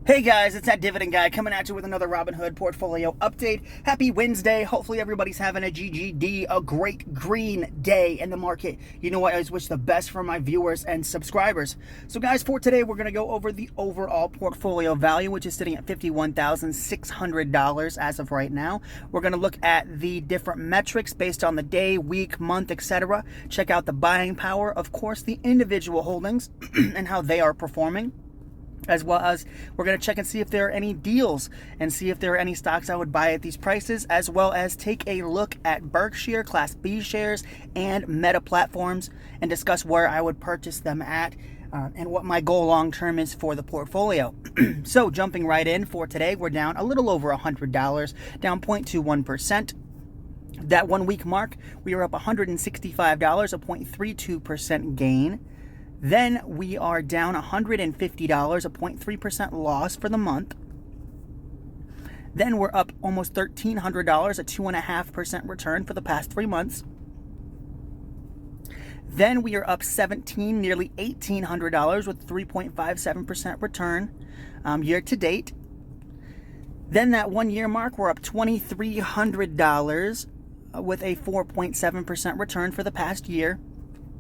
Hey guys, it's that Dividend guy coming at you with another Robinhood portfolio update. Happy Wednesday. Hopefully everybody's having a GGD, a great green day in the market. You know what? I just wish the best for my viewers and subscribers. So guys, for today, we're going to go over the overall portfolio value, which is sitting at $51,600 as of right now. We're going to look at the different metrics based on the day, week, month, etc. Check out the buying power, of course, the individual holdings and how they are performing, as well as we're going to check and see if there are any deals and see if there are any stocks I would buy at these prices, as well as take a look at Berkshire Class B shares and Meta platforms and discuss where I would purchase them at and what my goal long term is for the portfolio. So jumping right in for today, we're down a little over $100, down 0.21%. That 1 week mark, we are up $165, a 0.32% gain. Then we are down $150, a 0.3% loss for the month. Then we're up almost $1,300, a 2.5% return for the past 3 months. Then we are up nearly $1,800 with 3.57% return year to date. Then that 1 year mark, we're up $2,300 with a 4.7% return for the past year.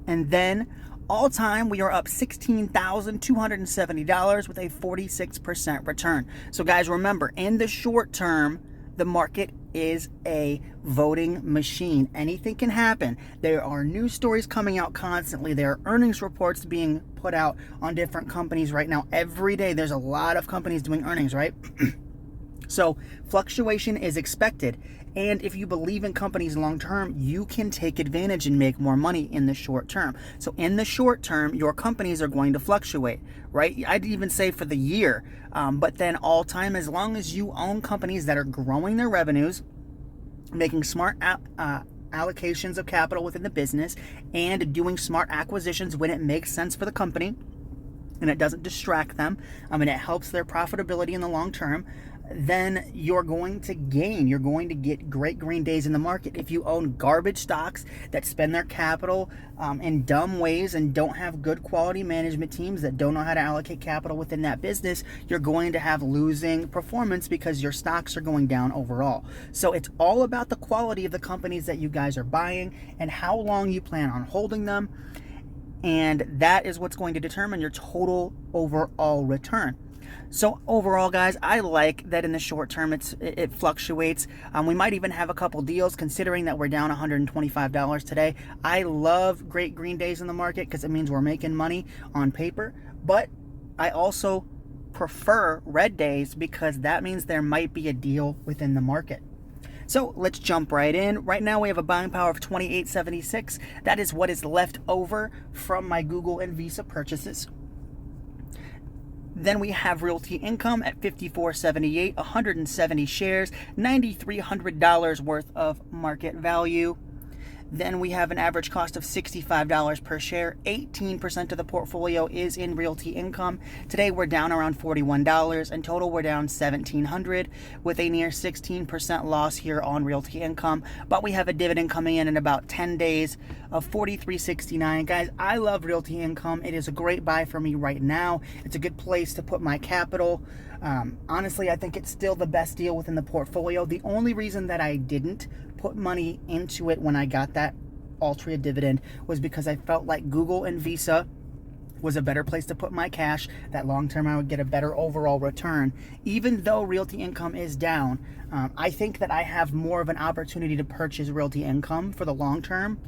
And then all time, we are up $16,270 with a 46% return. So guys, remember, in the short term, the market is a voting machine. Anything can happen. There are news stories coming out constantly. There are earnings reports being put out on different companies right now. Every day, there's a lot of companies doing earnings, right? So fluctuation is expected. And if you believe in companies long term, you can take advantage and make more money in the short term. So in the short term, your companies are going to fluctuate, right? I'd even say for the year, but then all time, as long as you own companies that are growing their revenues, making smart allocations of capital within the business, and doing smart acquisitions when it makes sense for the company, and it doesn't distract them, and it helps their profitability in the long term, then you're going to gain. You're going to get great green days in the market. If you own garbage stocks that spend their capital in dumb ways and don't have good quality management teams that don't know how to allocate capital within that business, you're going to have losing performance because your stocks are going down overall. So it's all about the quality of the companies that you guys are buying and how long you plan on holding them. And that is what's going to determine your total overall return. So overall, guys, I like that in the short term it fluctuates. We might even have a couple deals considering that we're down $125 today. I love great green days in the market because it means we're making money on paper. But I also prefer red days because that means there might be a deal within the market. So let's jump right in. Right now we have a buying power of $28.76. That is what is left over from my Google and Visa purchases. Then we have Realty Income at $54.78, 170 shares, $9,300 worth of market value. Then we have an average cost of $65 per share. 18% of the portfolio is in Realty Income. Today we're down around $41. In total, we're down $1,700 with a near 16% loss here on Realty Income. But we have a dividend coming in about 10 days of $43.69. Guys, I love Realty Income. It is a great buy for me right now. It's a good place to put my capital. Honestly, I think it's still the best deal within the portfolio. The only reason that I didn't put money into it when I got that Altria dividend was because I felt like Google and Visa was a better place to put my cash. That long term I would get a better overall return. Even though Realty Income is down, I think that I have more of an opportunity to purchase Realty Income for the long term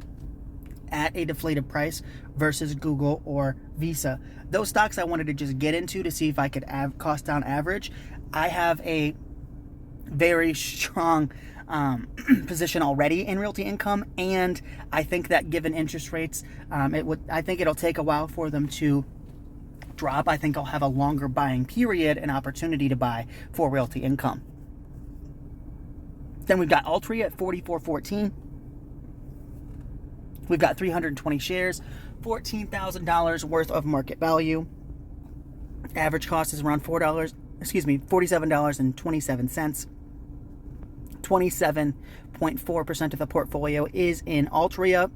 at a deflated price versus Google or Visa. Those stocks I wanted to just get into to see if I could cost down average. I have a very strong position already in Realty Income, and I think that given interest rates, I think it'll take a while for them to drop. I think I'll have a longer buying period and opportunity to buy for Realty Income. Then we've got Altria at $44.14. We've got 320 shares, $14,000 worth of market value. Average cost is around $47.27. 27.4% of the portfolio is in Altria.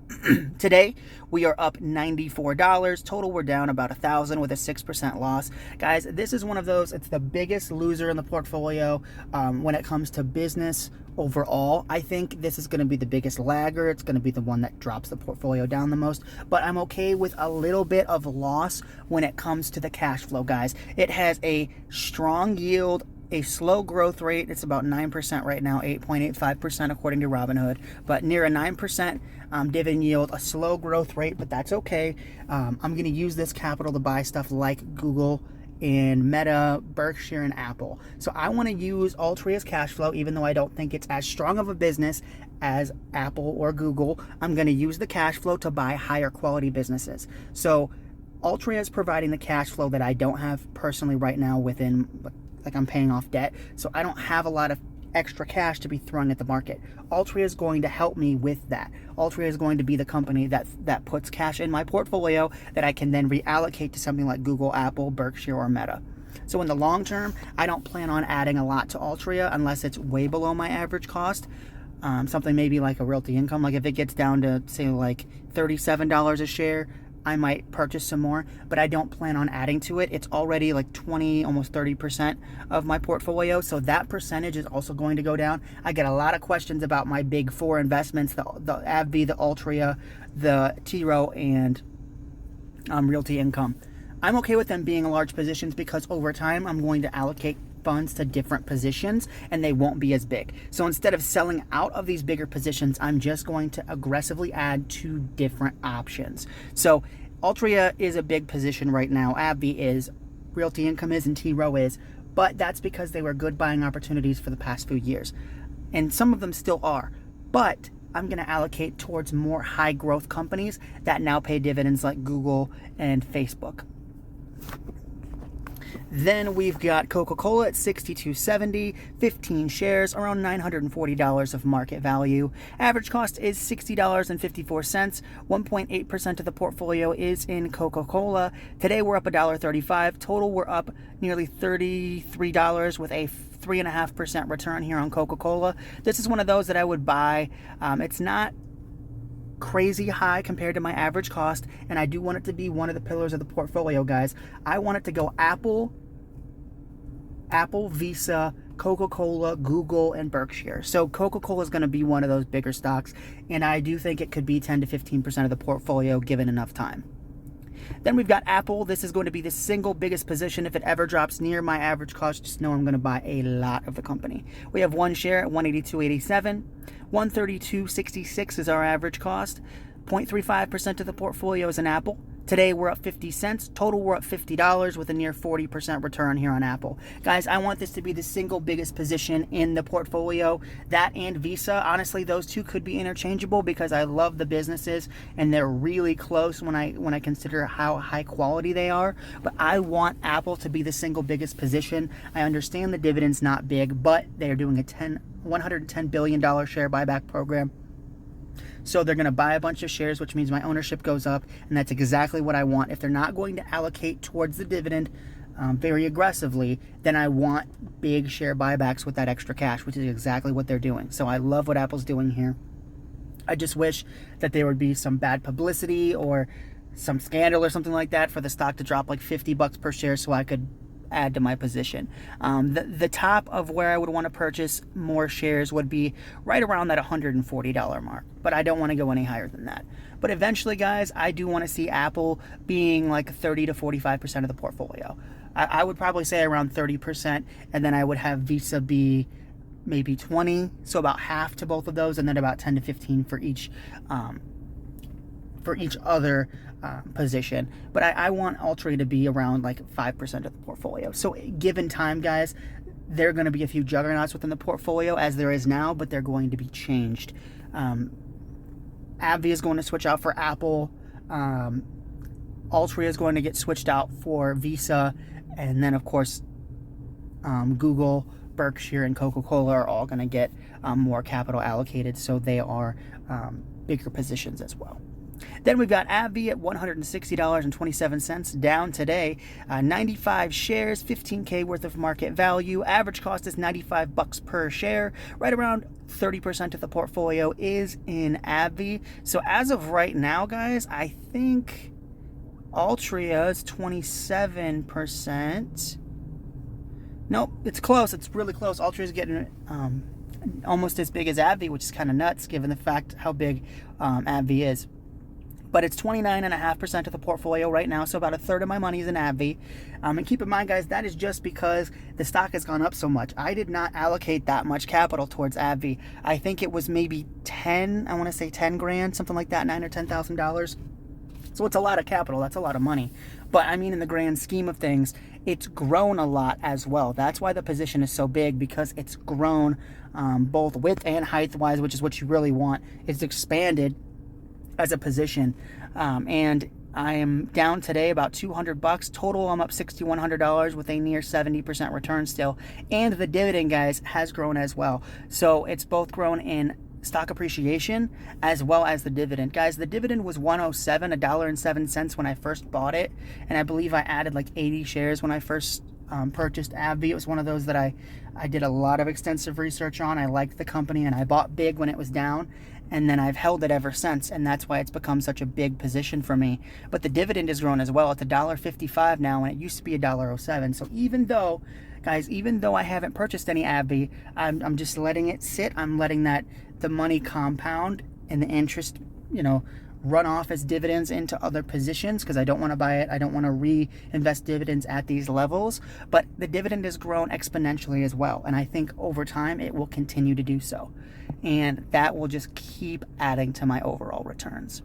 Today, we are up $94. Total, we're down about $1,000 with a 6% loss. Guys, this is one of those, it's the biggest loser in the portfolio when it comes to business overall. I think this is going to be the biggest lagger. It's going to be the one that drops the portfolio down the most, but I'm okay with a little bit of loss when it comes to the cash flow, guys. It has a strong yield, a slow growth rate. It's about 9% right now, 8.85% according to Robinhood, but near a 9% dividend yield, a slow growth rate, but that's okay. I'm going to use this capital to buy stuff like Google and Meta, Berkshire, and Apple. So I want to use Altria's cash flow, even though I don't think it's as strong of a business as Apple or Google. I'm going to use the cash flow to buy higher quality businesses. So Altria is providing the cash flow that I don't have personally right now within, like, I'm paying off debt. So I don't have a lot of extra cash to be thrown at the market. Altria is going to help me with that. Altria is going to be the company that puts cash in my portfolio that I can then reallocate to something like Google, Apple, Berkshire, or Meta. So in the long term, I don't plan on adding a lot to Altria unless it's way below my average cost. Something maybe like a Realty Income. Like if it gets down to, say, like $37 a share, I might purchase some more, but I don't plan on adding to it. It's already like 20, almost 30% of my portfolio, so that percentage is also going to go down. I get a lot of questions about my big four investments, the AbbVie, the Altria, the T. Rowe, and Realty Income. I'm okay with them being large positions because over time I'm going to allocate funds to different positions and they won't be as big. So instead of selling out of these bigger positions, I'm just going to aggressively add two different options. So Altria is a big position right now. AbbVie is, Realty Income is, and T. Rowe is, but that's because they were good buying opportunities for the past few years. And some of them still are. But I'm going to allocate towards more high growth companies that now pay dividends like Google and Facebook. Then we've got Coca-Cola at $62.70, 15 shares, around $940 of market value. Average cost is $60.54. 1.8% of the portfolio is in Coca-Cola. Today we're up $1.35. Total, we're up nearly $33 with a 3.5% return here on Coca-Cola. This is one of those that I would buy. It's not crazy high compared to my average cost, and I do want it to be one of the pillars of the portfolio, guys. I want it to go Apple, Visa, Coca-Cola, Google, and Berkshire. So Coca-Cola is going to be one of those bigger stocks, and I do think it could be 10 to 15% of the portfolio given enough time. Then we've got Apple. This is going to be the single biggest position. If it ever drops near my average cost, just know I'm going to buy a lot of the company. We have one share at $182.87. $132.66 is our average cost. 0.35% of the portfolio is in Apple. Today we're up 50 cents. Total, we're up $50 with a near 40% return here on Apple. Guys, I want this to be the single biggest position in the portfolio. That and Visa. Honestly, those two could be interchangeable because I love the businesses and they're really close when I consider how high quality they are. But I want Apple to be the single biggest position. I understand the dividend's not big, but they're doing a $110 billion share buyback program. So they're going to buy a bunch of shares, which means my ownership goes up, and that's exactly what I want. If they're not going to allocate towards the dividend very aggressively, then I want big share buybacks with that extra cash, which is exactly what they're doing. So I love what Apple's doing here. I just wish that there would be some bad publicity or some scandal or something like that for the stock to drop like $50 per share so I could add to my position. The top of where I would want to purchase more shares would be right around that $140 mark, but I don't want to go any higher than that. But eventually, guys, I do want to see Apple being like 30 to 45% of the portfolio. I would probably say around 30%, and then I would have Visa be maybe 20, so about half to both of those, and then about 10 to 15 for each other position. But I want Altria to be around like 5% of the portfolio. So given time, guys, there are going to be a few juggernauts within the portfolio as there is now, but they're going to be changed. AbbVie is going to switch out for Apple. Altria is going to get switched out for Visa. And then, of course, Google, Berkshire, and Coca-Cola are all going to get more capital allocated. So they are bigger positions as well. Then we've got AbbVie at $160.27, down today. 95 shares, 15K worth of market value. Average cost is $95 per share. Right around 30% of the portfolio is in AbbVie. So as of right now, guys, I think Altria is 27%. Nope, it's close. It's really close. Altria is getting almost as big as AbbVie, which is kind of nuts given the fact how big AbbVie is. But it's 29.5% of the portfolio right now, so about a third of my money is in AbbVie. And keep in mind, guys, that is just because the stock has gone up so much. I did not allocate that much capital towards AbbVie. I think it was maybe 10, I want to say 10 grand, something like that, $9,000 or $10,000. So it's a lot of capital. That's a lot of money. But I mean, in the grand scheme of things, it's grown a lot as well. That's why the position is so big, because it's grown both width and height-wise, which is what you really want. It's expanded as a position. And I am down today about $200. Total, I'm up $6,100 with a near 70% return still. And the dividend, guys, has grown as well. So it's both grown in stock appreciation as well as the dividend. Guys, the dividend was $1.07 when I first bought it, and I believe I added like 80 shares when I first purchased AbbVie. It was one of those that I did a lot of extensive research on. I liked the company and I bought big when it was down, and then I've held it ever since, and that's why it's become such a big position for me. But the dividend has grown as well. It's $1.55 now, and it used to be $1.07. So even though, guys, even though I haven't purchased any AbbVie, I'm just letting it sit. I'm letting the money compound and the interest, run off as dividends into other positions, because I don't want to buy it. I don't want to reinvest dividends at these levels. But the dividend has grown exponentially as well, and I think over time it will continue to do so. And that will just keep adding to my overall returns.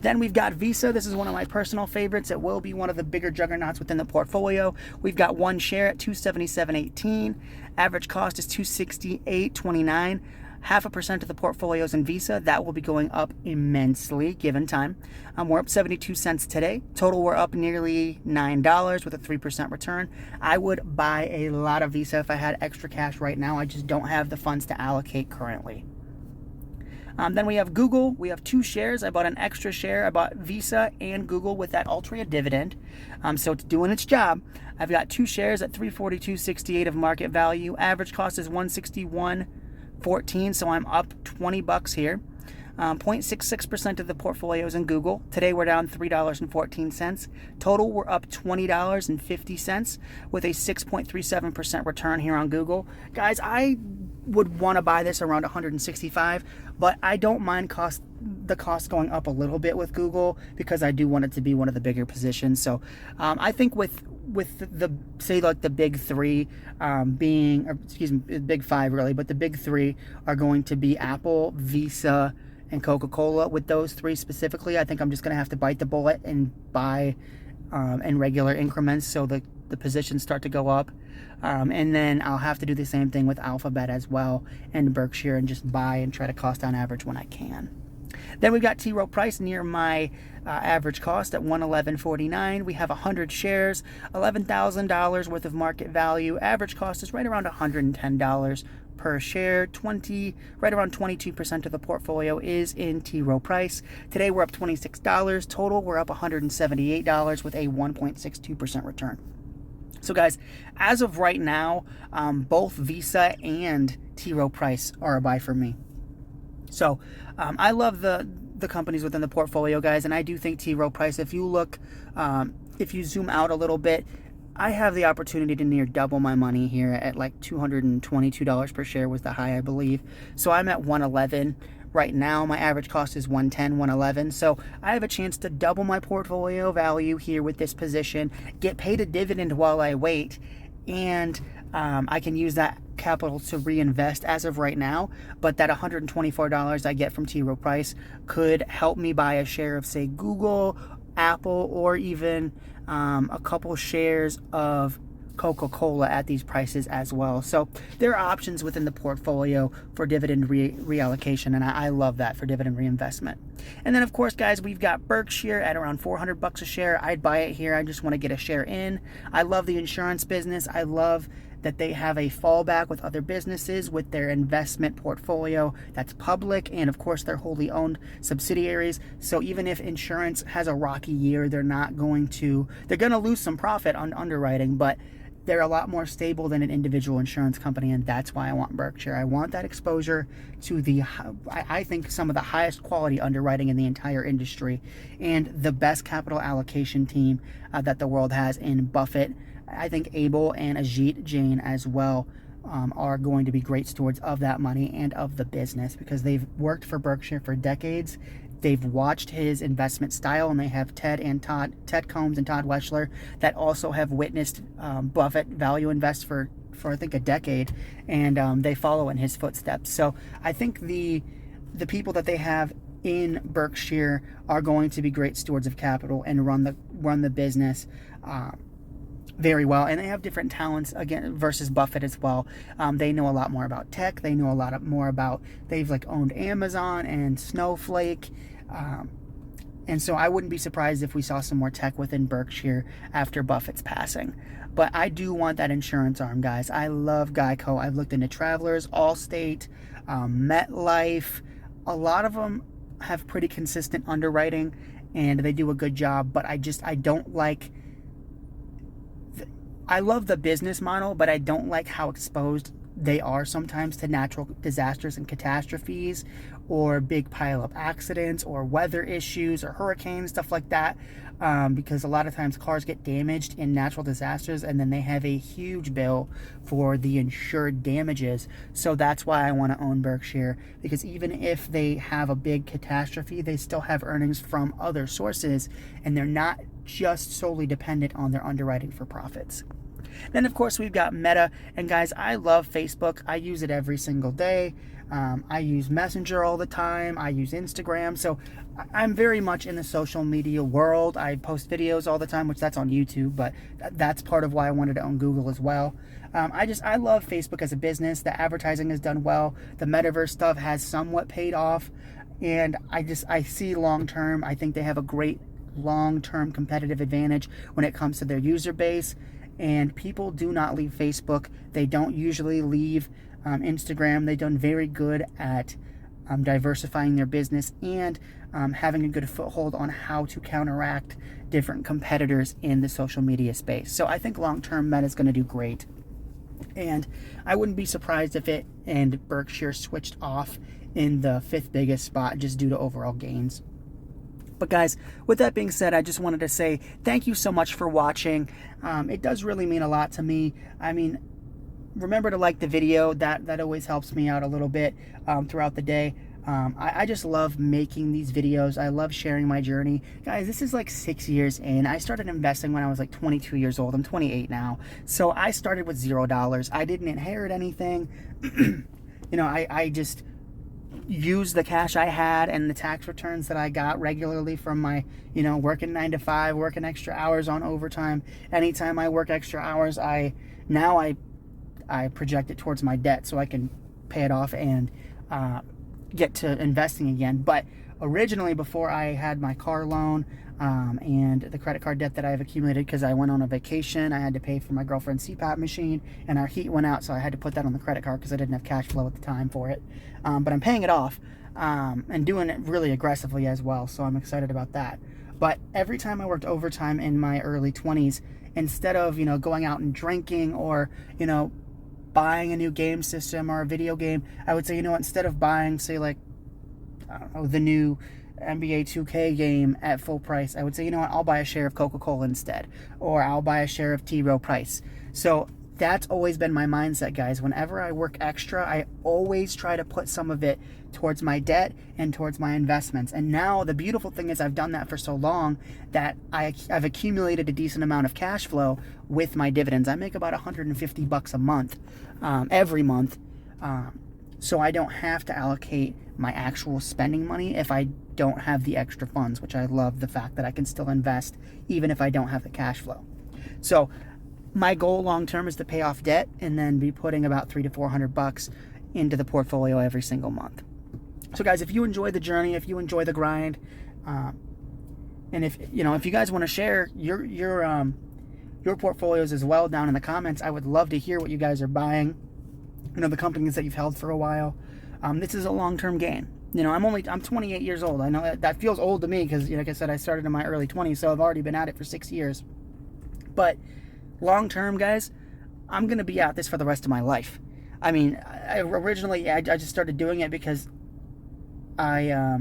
Then we've got Visa. This is one of my personal favorites. It will be one of the bigger juggernauts within the portfolio. We've got one share at $277.18. Average cost is $268.29. 0.5% of the portfolio is in Visa. That will be going up immensely given time. We're up 72 cents today. Total, we're up nearly $9 with a 3% return. I would buy a lot of Visa if I had extra cash right now. I just don't have the funds to allocate currently. Then we have Google. We have 2 shares. I bought an extra share. I bought Visa and Google with that Altria dividend. So it's doing its job. I've got 2 shares at $342.68 of market value. Average cost is $161.14, so I'm up $20 here. 0.66% of the portfolio is in Google. Today we're down $3.14. Total, we're up $20.50 with a 6.37% return here on Google. Guys, I would want to buy this around $165, but I don't mind the cost going up a little bit with Google, because I do want it to be one of the bigger positions. So I think with the, say, like the big three big five really, but the big three are going to be Apple, Visa, and Coca-Cola. With those 3 specifically, I think I'm just going to have to bite the bullet and buy in regular increments, so the positions start to go up. And then I'll have to do the same thing with Alphabet as well and Berkshire, and just buy and try to cost down average when I can. Then we've got T. Rowe Price near my average cost at $111.49. We have 100 shares, $11,000 worth of market value. Average cost is right around $110 per share. Right around 22% of the portfolio is in T. Rowe Price. Today we're up $26. Total, we're up $178 with a 1.62% return. So guys, as of right now, both Visa and T. Rowe Price are a buy for me. So I love the companies within the portfolio, guys, and I do think T. Rowe Price, if you zoom out a little bit, I have the opportunity to near double my money here at like $222 per share was the high, I believe. So I'm at $111 right now. My average cost is $110, $111. So I have a chance to double my portfolio value here with this position, get paid a dividend while I wait, and I can use that capital to reinvest as of right now. But that $124 I get from T. Rowe Price could help me buy a share of, say, Google, Apple, or even a couple shares of Coca-Cola at these prices as well. So there are options within the portfolio for dividend reallocation, and I love that for dividend reinvestment. And then, of course, guys, we've got Berkshire at around $400 a share. I'd buy it here. I just want to get a share in. I love the insurance business. I love that they have a fallback with other businesses, with their investment portfolio that's public, and of course their wholly owned subsidiaries. So even if insurance has a rocky year, they're going to lose some profit on underwriting, but they're a lot more stable than an individual insurance company, and that's why I want Berkshire. I want that exposure to I think, some of the highest quality underwriting in the entire industry, and the best capital allocation team that the world has in Buffett. I think Abel and Ajit Jain as well are going to be great stewards of that money and of the business, because they've worked for Berkshire for decades. They've watched his investment style, and they have Ted Combs and Todd Weschler that also have witnessed Buffett value invest for I think a decade, and they follow in his footsteps. So I think the people that they have in Berkshire are going to be great stewards of capital and run the business very well, and they have different talents again versus Buffett as well. They know a lot more about tech. They know a lot more about, they've owned Amazon and Snowflake, and so I wouldn't be surprised if we saw some more tech within Berkshire after Buffett's passing. But I do want that insurance arm, guys. I love Geico. I've looked into Travelers, Allstate, MetLife. A lot of them have pretty consistent underwriting, and they do a good job. But I don't like. I love the business model, but I don't like how exposed they are sometimes to natural disasters and catastrophes, or big pile-up accidents, or weather issues, or hurricanes, stuff like that, because a lot of times cars get damaged in natural disasters, and then they have a huge bill for the insured damages. So that's why I want to own Berkshire, because even if they have a big catastrophe, they still have earnings from other sources, and they're not just solely dependent on their underwriting for profits. Then, of course, we've got Meta. And guys, I love Facebook. I use it every single day. I use Messenger all the time. I use Instagram. So I'm very much in the social media world. I post videos all the time, which that's on YouTube, but that's part of why I wanted to own Google as well. I love Facebook as a business. The advertising has done well. The metaverse stuff has somewhat paid off. And I see long-term, I think they have a great long-term competitive advantage when it comes to their user base. And people do not leave Facebook. They don't usually leave Instagram. They've done very good at diversifying their business and having a good foothold on how to counteract different competitors in the social media space. So I think long-term Meta is going to do great. And I wouldn't be surprised if it and Berkshire switched off in the 5th biggest spot just due to overall gains. But guys, with that being said, I just wanted to say thank you so much for watching. It does really mean a lot to me. I mean, remember to like the video. That always helps me out a little bit throughout the day. I just love making these videos. I love sharing my journey. Guys, this is 6 years in. I started investing when I was 22 years old. I'm 28 now. So I started with $0. I didn't inherit anything. I just use the cash I had and the tax returns that I got regularly from my, working 9 to 5, working extra hours on overtime. Anytime I work extra hours, I project it towards my debt so I can pay it off and get to investing again. But originally, before I had my car loan and the credit card debt that I've accumulated because I went on a vacation, I had to pay for my girlfriend's CPAP machine, and our heat went out, so I had to put that on the credit card because I didn't have cash flow at the time for it. But I'm paying it off and doing it really aggressively as well, so I'm excited about that. But every time I worked overtime in my early 20s, instead of going out and drinking or buying a new game system or a video game, I would say, instead of buying, say, I don't know, the new NBA 2K game at full price, I would say, I'll buy a share of Coca-Cola instead, or I'll buy a share of T. Rowe Price. So that's always been my mindset, guys. Whenever I work extra, I always try to put some of it towards my debt and towards my investments. And now the beautiful thing is I've done that for so long that I've accumulated a decent amount of cash flow with my dividends. I make about $150 a month, every month. So I don't have to allocate my actual spending money if I don't have the extra funds, which I love the fact that I can still invest even if I don't have the cash flow. So my goal long term is to pay off debt and then be putting about $300 to $400 into the portfolio every single month. So guys, if you enjoy the journey, if you enjoy the grind, and if you guys want to share your your portfolios as well down in the comments. I would love to hear what you guys are buying, the companies that you've held for a while. This is a long-term gain. I'm 28 years old. I know that feels old to me because, like I said, I started in my early 20s, so I've already been at it for 6 years. But long-term, guys, I'm going to be at this for the rest of my life. I mean, originally, I just started doing it because I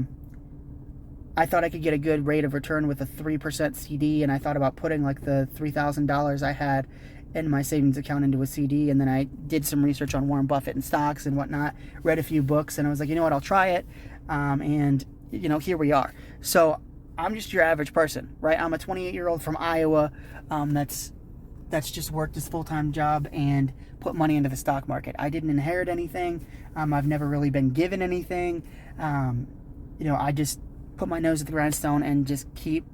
thought I could get a good rate of return with a 3% CD, and I thought about putting like the $3,000 I had in my savings account into a CD, and then I did some research on Warren Buffett and stocks and whatnot, read a few books, and I was like, you know what, I'll try it, and here we are. So I'm just your average person, right? I'm a 28-year-old from Iowa that's just worked his full-time job and put money into the stock market. I didn't inherit anything. I've never really been given anything. I just put my nose at the grindstone and just keep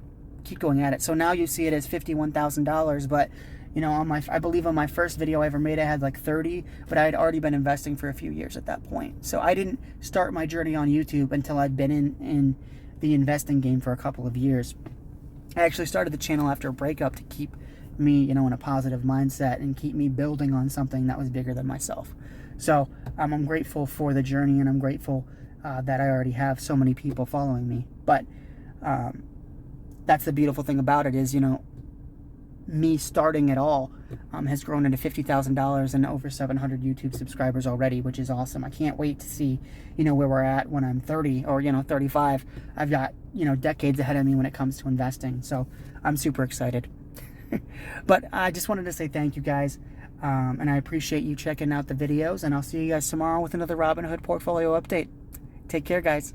going at it. So now you see it as $51,000, but I believe on my first video I ever made, I had like 30, but I had already been investing for a few years at that point. So I didn't start my journey on YouTube until I'd been in the investing game for a couple of years. I actually started the channel after a breakup to keep me, in a positive mindset and keep me building on something that was bigger than myself. So I'm grateful for the journey, and I'm grateful that I already have so many people following me. But that's the beautiful thing about it is, me starting it all has grown into $50,000 and over 700 YouTube subscribers already, which is awesome. I can't wait to see, where we're at when I'm 30 or, 35. I've got, decades ahead of me when it comes to investing. So I'm super excited. But I just wanted to say thank you, guys. And I appreciate you checking out the videos, and I'll see you guys tomorrow with another Robinhood portfolio update. Take care, guys.